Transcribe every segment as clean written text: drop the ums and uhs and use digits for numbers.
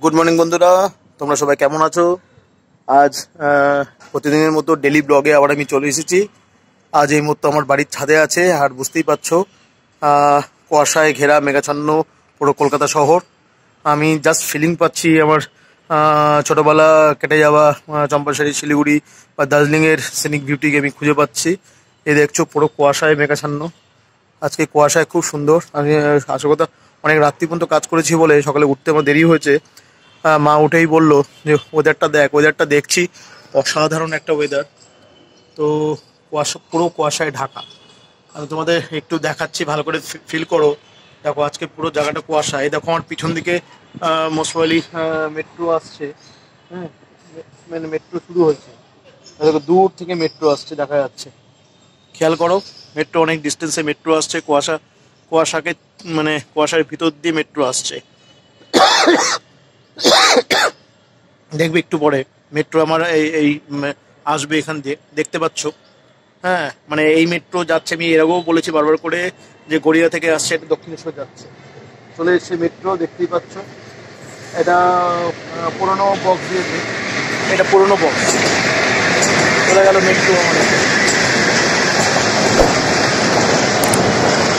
Good morning বন্ধুরা, তোমরা সবাই কেমন আছো? আজ প্রতিদিনের মতো ডেলি ব্লগে আবার আমি চলে এসেছি। আজ এই মুহূর্তে আমার বাড়ির ছাদে আছে, আর বুঝতেই পারছো কুয়াশায় ঘেরা মেঘাচ্ছন্ন পুরো কলকাতা শহর। আমি জাস্ট ফিলিং পাচ্ছি আমার ছোটোবেলা কেটে যাওয়া চম্পাশাড়ি, শিলিগুড়ি বা দার্জিলিংয়ের সিনিক বিউটিকে আমি খুঁজে পাচ্ছি। এই দেখছো পুরো কুয়াশায় মেঘাচ্ছন্ন। আজকে কুয়াশায় খুব সুন্দর। আমি আসল কথা, অনেক রাত্রি পর্যন্ত কাজ করেছি বলে সকালে উঠতে আমার দেরি হয়েছে। মা উঠেই বললো যে ওয়েদারটা দেখ, ওয়েদারটা দেখছি অসাধারণ একটা ওয়েদার। তো কুয়াশা, পুরো কুয়াশায় ঢাকা। আমি তোমাদের একটু দেখাচ্ছি, ভালো করে ফিল করো। দেখো আজকে পুরো জায়গাটা কুয়াশা। এই দেখো আমার পিছন দিকে মোসওয়ালি মেট্রো আসছে। হ্যাঁ, মানে মেট্রো শুরু হয়েছে। দেখো দূর থেকে মেট্রো আসছে, দেখা যাচ্ছে। খেয়াল করো, মেট্রো অনেক ডিস্টেন্সে মেট্রো আসছে। কুয়াশাকে মানে কুয়াশার ভিতর দিয়ে মেট্রো আসছে। দেখবে একটু পরে মেট্রো আমার এই আসবে এখান দিয়ে, দেখতে পাচ্ছ। হ্যাঁ, মানে এই মেট্রো যাচ্ছে, আমি এর আগেও বলেছি বারবার করে যে গড়িয়া থেকে আসছে, এটা দক্ষিণেশ্বর যাচ্ছে। চলে এসছে মেট্রো, দেখতেই পাচ্ছ। এটা পুরোনো বক্স দিয়েছে, এটা পুরোনো বক্স। চলে গেল মেট্রো আমাদের,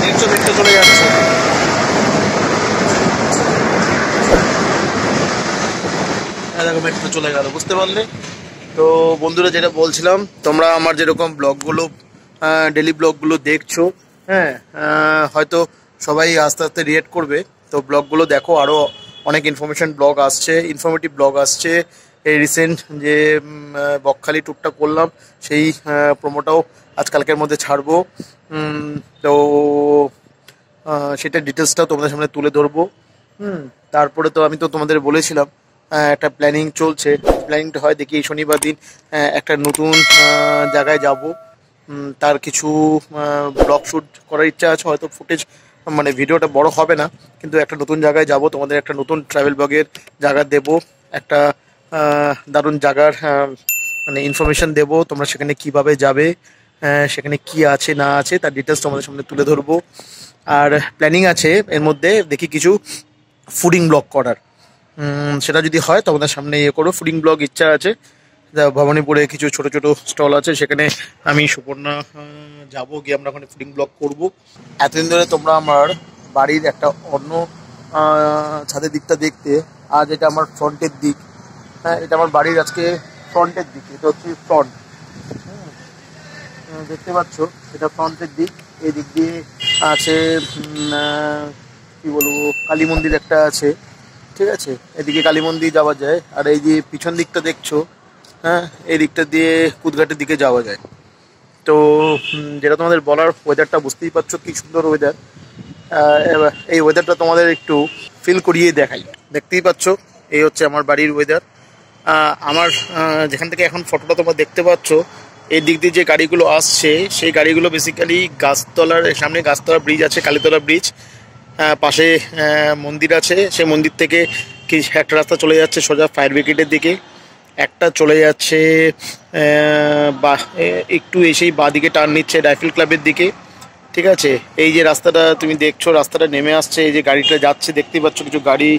দেখছো মেট্রো চলে যাচ্ছে। দেখো মেট্রো চলে গেল, বুঝতে পারলে? তো বন্ধুরা, যেটা বলছিলাম, তোমরা আমার যেরকম ব্লগগুলো ডেলি ব্লগগুলো দেখছো, হ্যাঁ, হয়তো সবাই আস্তে আস্তে রিয়েক্ট করবে। তো ব্লগগুলো দেখো, আরও অনেক ব্লগ আসছে, ইনফরমেটিভ ব্লগ আসছে। এই রিসেন্ট যে বকখালি ট্যুরটা করলাম, সেই প্রোমোটাও আজকালকের মধ্যে ছাড়বো। তো সেটা ডিটেলসটাও তোমাদের সামনে তুলে ধরবো। তারপরে তো আমি তো তোমাদের বলেছিলাম একটা প্ল্যানিং চলছে। প্ল্যানিংটা হয় দেখি, এই শনিবার দিন একটা নতুন জায়গায় যাব। তার কিছু ব্লগ শ্যুট করার ইচ্ছা আছে। হয়তো ফুটেজ মানে ভিডিওটা বড় হবে না, কিন্তু একটা নতুন জায়গায় যাব, তোমাদের একটা নতুন ট্রাভেল ব্লগের জায়গা দেব। একটা দারুণ জায়গার মানে ইনফরমেশন দেব। তোমরা সেখানে কিভাবে যাবে, সেখানে কি আছে না আছে তার ডিটেলস তোমাদের সামনে তুলে ধরবো। আর প্ল্যানিং আছে এর মধ্যে দেখি কিছু ফুডিং ব্লগ করার। সেটা যদি হয় তোমাদের সামনে করো। ফুডিং ব্লগ ইচ্ছা আছে। ভবানীপুরে কিছু ছোট ছোট স্টল আছে, সেখানে আমি সুপর্ণা যাবো, গিয়ে আমরা ওখানে ফুডিং ব্লগ করব। এতদিন ধরে তোমরা আমার বাড়ির একটা অন্য ছাদের দিকটা দেখতে। আজ এটা আমার ফ্রন্টের দিক। হ্যাঁ, এটা আমার বাড়ির আজকে ফ্রন্টের দিক। এটা হচ্ছে ফ্রন্ট, দেখতে পাচ্ছ, এটা ফ্রন্টের দিক। এই দিক দিয়ে আছে কি বলবো, কালী মন্দির একটা আছে, ঠিক আছে। এদিকে কালী মন্দির যাওয়া যায়। আর এই যে পিছন দিকটা দেখছো, হ্যাঁ, এই দিকটা দিয়ে কুদঘাটের দিকে যাওয়া যায়। তো যেটা তোমাদের বলার, ওয়েদারটা বুঝতেই পারছো কি সুন্দর ওয়েদার। এই ওয়েদারটা তোমাদের একটু ফিল করিয়ে দেখাই। দেখতেই পাচ্ছ, এই হচ্ছে আমার বাড়ির ওয়েদার। আমার যেখান থেকে এখন ফটোটা তোমরা দেখতে পাচ্ছ, এই দিক দিয়ে যে গাড়িগুলো আসছে, সেই গাড়িগুলো বেসিক্যালি গাছতলার সামনে, গাছতলা ব্রিজ আছে, কালীতলা ব্রিজ, পাশে মন্দির আছে। সেই মন্দির থেকে কি একটা রাস্তা চলে যাচ্ছে সোজা ফায়ার ব্রিগেডের দিকে, একটা চলে যাচ্ছে বা একটু এসেই বাঁ দিকে টার্ন নিচ্ছে রাইফেল ক্লাবের দিকে, ঠিক আছে। এই যে রাস্তাটা তুমি দেখছো, রাস্তাটা নেমে আসছে, এই যে গাড়িটা যাচ্ছে দেখতেই পাচ্ছ, কিছু গাড়ি,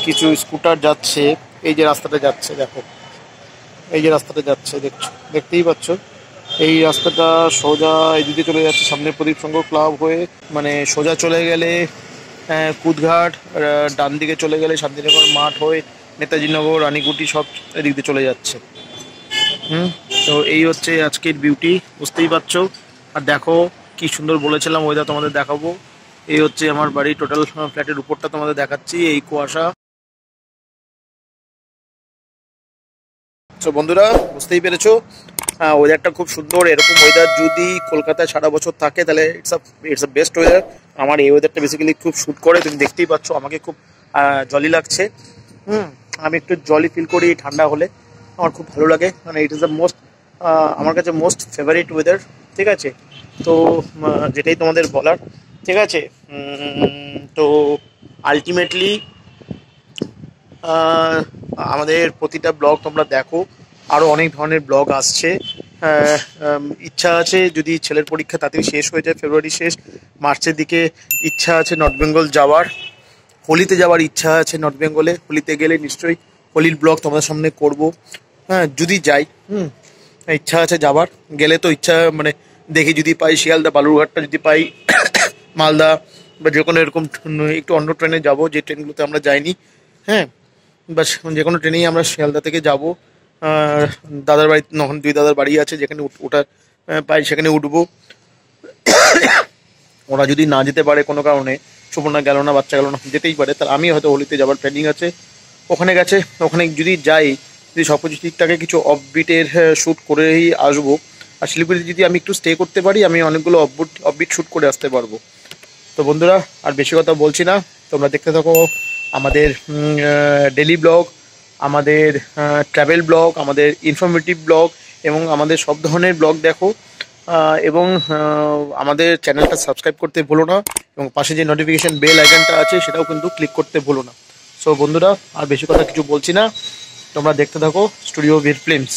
কিছু স্কুটার যাচ্ছে। এই যে রাস্তাটা যাচ্ছে, দেখো এই যে রাস্তাটা যাচ্ছে, দেখতেই পাচ্ছ। এই রাস্তাটা সোজা এদিকে চলে যাচ্ছে সামনে প্রদীপ সংঘ ক্লাব হয়ে, মানে সোজা চলে গেলে কুদঘাট, ডান দিকে চলে গেলে শান্তিনগর মাঠ হয়ে নেতাজি নগর, রানীকুটি, সব এদিক দিয়ে চলে যাচ্ছে। তো এই হচ্ছে আজকের বিউটি, বুঝতেই পারছো। আর দেখো কি সুন্দর বলেছিলাম ওয়েদার তোমাদের দেখাবো। এই হচ্ছে আমার বাড়ি, টোটাল ফ্ল্যাটের উপরটা তোমাদের দেখাচ্ছি, এই কুয়াশা। তো বন্ধুরা, বুঝতেই পেরেছো ওয়েদারটা খুব সুন্দর। এরকম ওয়েদার যদি কলকাতায় সারা বছর থাকে তাহলে ইটস আ বেস্ট ওয়েদার। আমার এই ওয়েদারটা বেসিক্যালি খুব শ্যুট করে, তুমি দেখতেই পাচ্ছ। আমাকে খুব জলি লাগছে। আমি একটু জলি ফিল করি ঠান্ডা হলে, আমার খুব ভালো লাগে। মানে ইট ইজ দ্য মোস্ট, আমার কাছে মোস্ট ফেভারিট ওয়েদার, ঠিক আছে। তো যেটাই তোমাদের বলার, ঠিক আছে। তো আলটিমেটলি আমাদের প্রতিটা ব্লগ তোমরা দেখো, আরও অনেক ধরনের ব্লগ আসছে। ইচ্ছা আছে যদি ছেলের পরীক্ষা তাড়াতাড়ি শেষ হয়ে যায়, ফেব্রুয়ারি শেষ, মার্চের দিকে ইচ্ছা আছে নর্থ বেঙ্গল যাওয়ার। হোলিতে যাওয়ার ইচ্ছা আছে নর্থ বেঙ্গলে। হোলিতে গেলে নিশ্চয়ই হোলির ব্লগ তোমাদের সামনে করব। হ্যাঁ, যদি যাই, ইচ্ছা আছে যাওয়ার। গেলে তো ইচ্ছা মানে দেখি যদি পাই শিয়ালদা বালুরঘাটটা যদি পাই, মালদা বা যে কোনো এরকম একটু অন্য ট্রেনে যাব যে ট্রেনগুলোতে আমরা যাইনি। হ্যাঁ, বাস যে কোনো ট্রেনেই আমরা শিয়ালদা থেকে যাব। দাদার বাড়ি, তখন 2 দাদার বাড়ি আছে, যেখানে ওঠার পাই সেখানে উঠবো। ওরা যদি না যেতে পারে কোনো কারণে, সুপর্ণা গেল না, বাচ্চা গেল না, যেতেই পারে, তাহলে আমি হয়তো হোলিতে যাওয়ার প্ল্যানিং আছে। ওখানে যদি যাই, যদি সব কিছু ঠিক থাকে, কিছু অফবিটের শ্যুট করেই আসবো। আর শিলিগুড়িতে যদি আমি একটু স্টে করতে পারি, আমি অনেকগুলো অফবিট শ্যুট করে আসতে পারবো। তো বন্ধুরা, আর বেশি কথা বলছি না, তোমরা দেখতে থাকো আমাদের ডেলি ব্লগ, আমাদের ট্রাভেল ব্লগ, আমাদের ইনফরমেটিভ ব্লগ, এবং আমাদের সব ধরনের ব্লগ দেখো। এবং আমাদের চ্যানেলটা সাবস্ক্রাইব করতে ভুলো না, এবং পাশে যে নোটিফিকেশন বেল আইকনটা আছে সেটাও কিন্তু ক্লিক করতে ভুলো না। সো বন্ধুরা, আর বেশি কথা কিছু বলছি না, তোমরা দেখতে থাকো স্টুডিও বীর ফিল্মস।